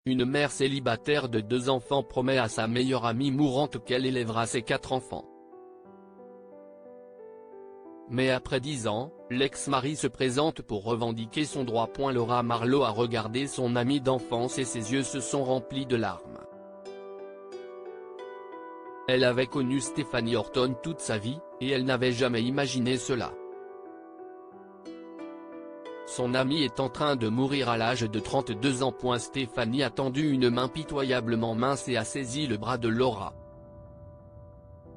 une mère célibataire de 2 enfants promet à sa meilleure amie mourante qu'elle élèvera ses 4 enfants. Mais après 10 ans, l'ex-mari se présente pour revendiquer son droit. Laura Marlowe a regardé son amie d'enfance et ses yeux se sont remplis de larmes. Elle avait connu Stephanie Horton toute sa vie, et elle n'avait jamais imaginé cela. Son amie est en train de mourir à l'âge de 32 ans. Stephanie a tendu une main pitoyablement mince et a saisi le bras de Laura.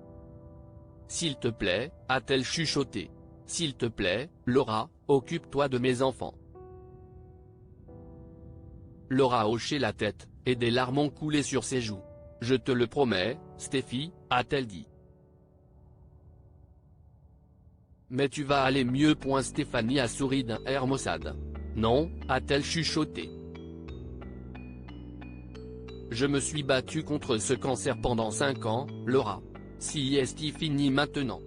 « S'il te plaît », a-t-elle chuchoté. « S'il te plaît, Laura, occupe-toi de mes enfants. » Laura a hoché la tête, et des larmes ont coulé sur ses joues. « Je te le promets, Steffi », a-t-elle dit. « Mais tu vas aller mieux. » Stephanie a souri d'un air maussade. « Non », a-t-elle chuchoté. « Je me suis battue contre ce cancer pendant 5 ans, Laura. Si est fini maintenant.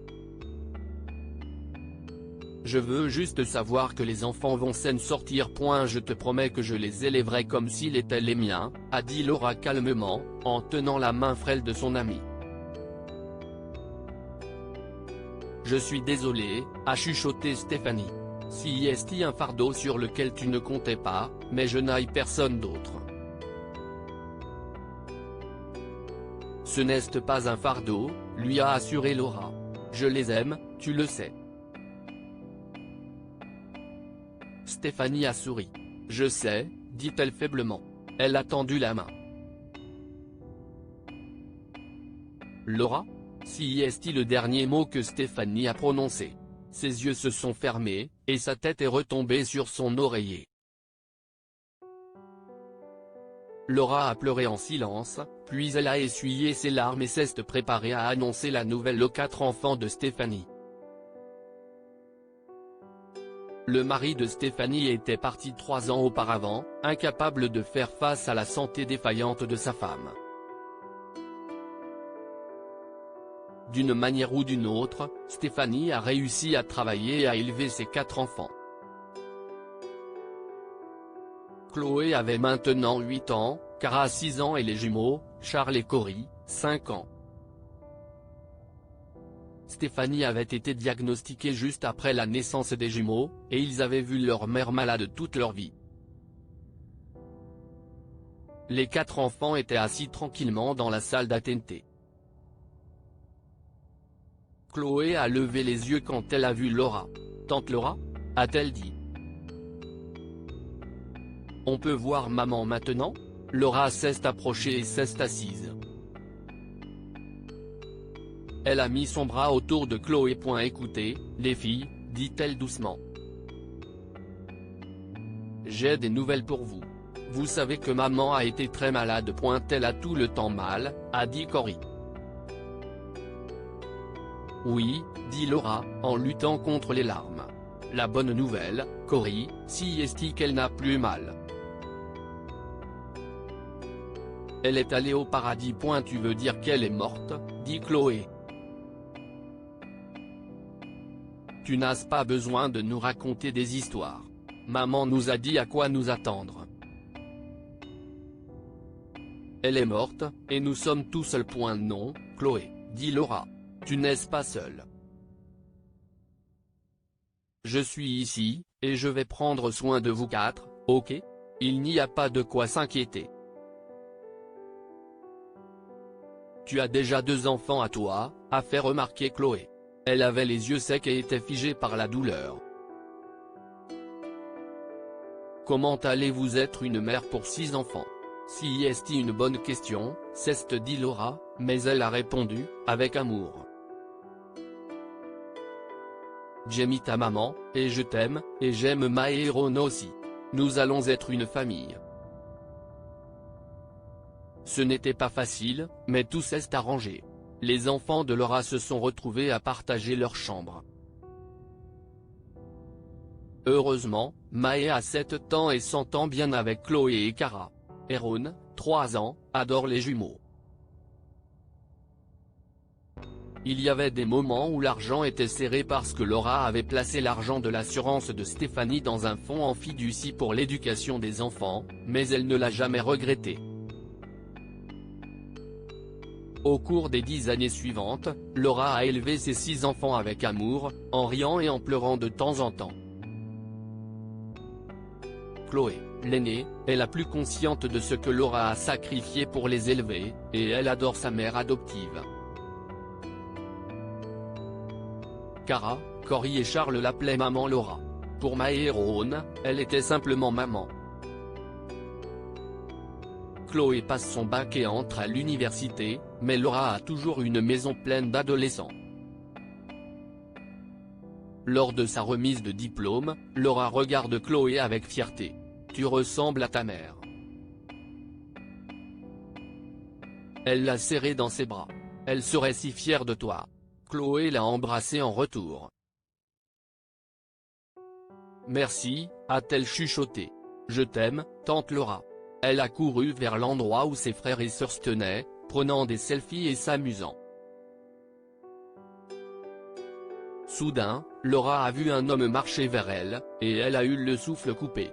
Je veux juste savoir que les enfants vont s'en sortir. Je te promets que je les élèverai comme s'ils étaient les miens », a dit Laura calmement, en tenant la main frêle de son amie. « Je suis désolée », a chuchoté Stephanie. « Si est un fardeau sur lequel tu ne comptais pas, mais je n'ai personne d'autre. » « Ce n'est pas un fardeau », lui a assuré Laura. « Je les aime, tu le sais. » Stephanie a souri. « Je sais », dit-elle faiblement. Elle a tendu la main. « Laura ?» Si est le dernier mot que Stephanie a prononcé. Ses yeux se sont fermés, et sa tête est retombée sur son oreiller. Laura a pleuré en silence, puis elle a essuyé ses larmes et s'est préparée à annoncer la nouvelle aux 4 enfants de Stephanie. Le mari de Stephanie était parti 3 ans auparavant, incapable de faire face à la santé défaillante de sa femme. D'une manière ou d'une autre, Stephanie a réussi à travailler et à élever ses 4 enfants. Chloé avait maintenant 8 ans, Cara 6 ans et les jumeaux, Charles et Cory, 5 ans. Stephanie avait été diagnostiquée juste après la naissance des jumeaux, et ils avaient vu leur mère malade toute leur vie. Les 4 enfants étaient assis tranquillement dans la salle d'attente. Chloé a levé les yeux quand elle a vu Laura. « Tante Laura ?» a-t-elle dit. « On peut voir maman maintenant ?» Laura s'est approchée et s'est assise. Elle a mis son bras autour de Chloé. « Écoutez, les filles, » dit-elle doucement. « J'ai des nouvelles pour vous. Vous savez que maman a été très malade. Elle a tout le temps mal, » a dit Cory. « Oui, » dit Laura, en luttant contre les larmes. « La bonne nouvelle, Cory, si est qu'elle n'a plus mal. Elle est allée au paradis. » Tu veux dire qu'elle est morte, dit Chloé. Tu n'as pas besoin de nous raconter des histoires. Maman nous a dit à quoi nous attendre. Elle est morte, et nous sommes tout seuls. Non, Chloé, dit Laura. Tu n'es pas seule. Je suis ici, et je vais prendre soin de vous 4, ok? Il n'y a pas de quoi s'inquiéter. Tu as déjà 2 enfants à toi, a fait remarquer Chloé. Elle avait les yeux secs et était figée par la douleur. Comment allez-vous être une mère pour 6 enfants? Si est une bonne question, c'est dit Laura, mais elle a répondu, avec amour. J'aime ta maman, et je t'aime, et j'aime ma héroïne aussi. Nous allons être une famille. Ce n'était pas facile, mais tout s'est arrangé. Les enfants de Laura se sont retrouvés à partager leur chambre. Heureusement, Mae a 7 ans et s'entend bien avec Chloé et Cara. Héroïne, 3 ans, adore les jumeaux. Il y avait des moments où l'argent était serré parce que Laura avait placé l'argent de l'assurance de Stéphanie dans un fonds en fiducie pour l'éducation des enfants, mais elle ne l'a jamais regretté. Au cours des 10 années suivantes, Laura a élevé ses 6 enfants avec amour, en riant et en pleurant de temps en temps. Chloé, l'aînée, est la plus consciente de ce que Laura a sacrifié pour les élever, et elle adore sa mère adoptive. Cara, Cory et Charles l'appelaient maman Laura. Pour Maërone, elle était simplement maman. Chloé passe son bac et entre à l'université, mais Laura a toujours une maison pleine d'adolescents. Lors de sa remise de diplôme, Laura regarde Chloé avec fierté. « Tu ressembles à ta mère ». Elle l'a serrée dans ses bras. « Elle serait si fière de toi ». Chloé l'a embrassée en retour. « Merci », a-t-elle chuchoté. « Je t'aime, tante Laura ». Elle a couru vers l'endroit où ses frères et sœurs se tenaient, prenant des selfies et s'amusant. Soudain, Laura a vu un homme marcher vers elle, et elle a eu le souffle coupé.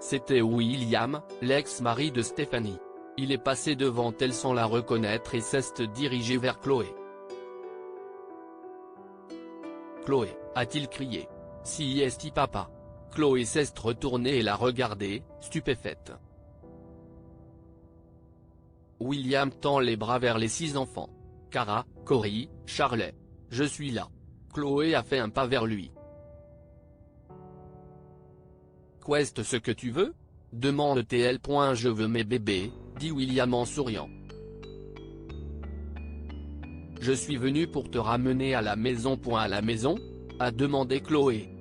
C'était William, l'ex-mari de Stéphanie. Il est passé devant elle sans la reconnaître et s'est dirigé vers Chloé. « Chloé », a-t-il crié. « Si est-ce papa ?» Chloé s'est retournée et l'a regardé, stupéfaite. William tend les bras vers les 6 enfants. « Cara, Cory, Charles. Je suis là. » Chloé a fait un pas vers lui. « Qu'est-ce ce que tu veux ?» demande-t-elle. « Je veux mes bébés », dit William en souriant. « Je suis venu pour te ramener à la maison. À la maison ?» a demandé Chloé. «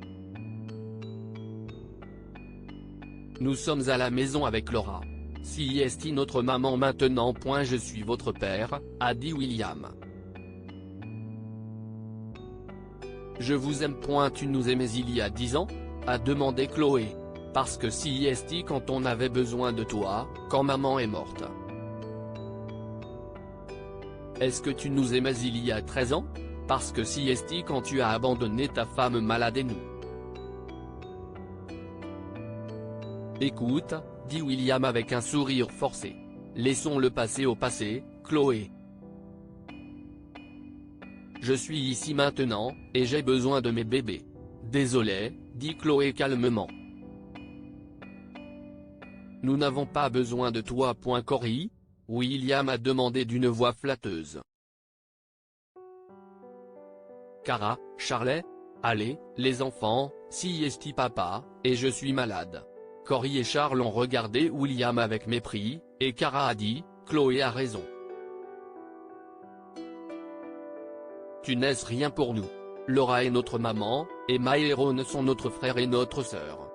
Nous sommes à la maison avec Laura. Si est notre maman maintenant. Je suis votre père », a dit William. « Je vous aime. Tu nous aimais il y a 10 ans ?» a demandé Chloé. « Parce que si est quand on avait besoin de toi, quand maman est morte. » « Est-ce que tu nous aimais il y a 13 ans ? Parce que si est quand tu as abandonné ta femme malade et nous. » « Écoute, » dit William avec un sourire forcé. « Laissons-le passé au passé, Chloé. Je suis ici maintenant, et j'ai besoin de mes bébés. » « Désolé, » dit Chloé calmement. « Nous n'avons pas besoin de toi. Cory ?» William a demandé d'une voix flatteuse. « Cara, Charles ? Allez, les enfants, si est papa, et je suis malade. » Cory et Charles ont regardé William avec mépris, et Cara a dit, « Chloé a raison. Tu n'es rien pour nous. Laura est notre maman, et Maërone sont notre frère et notre sœur.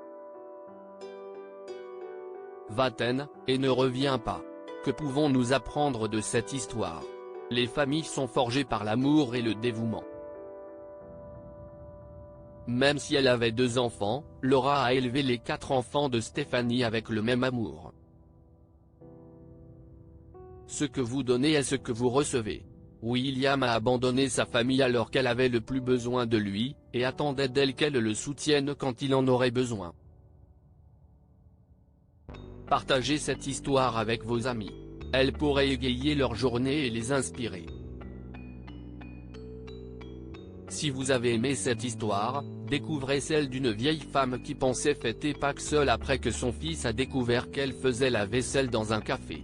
Va-t'en, et ne reviens pas. Que pouvons-nous apprendre de cette histoire ? Les familles sont forgées par l'amour et le dévouement. » Même si elle avait 2 enfants, Laura a élevé les 4 enfants de Stéphanie avec le même amour. Ce que vous donnez est ce que vous recevez. William a abandonné sa famille alors qu'elle avait le plus besoin de lui, et attendait d'elle qu'elle le soutienne quand il en aurait besoin. Partagez cette histoire avec vos amis. Elle pourrait égayer leur journée et les inspirer. Si vous avez aimé cette histoire, découvrez celle d'une vieille femme qui pensait fêter Pâques seule après que son fils a découvert qu'elle faisait la vaisselle dans un café.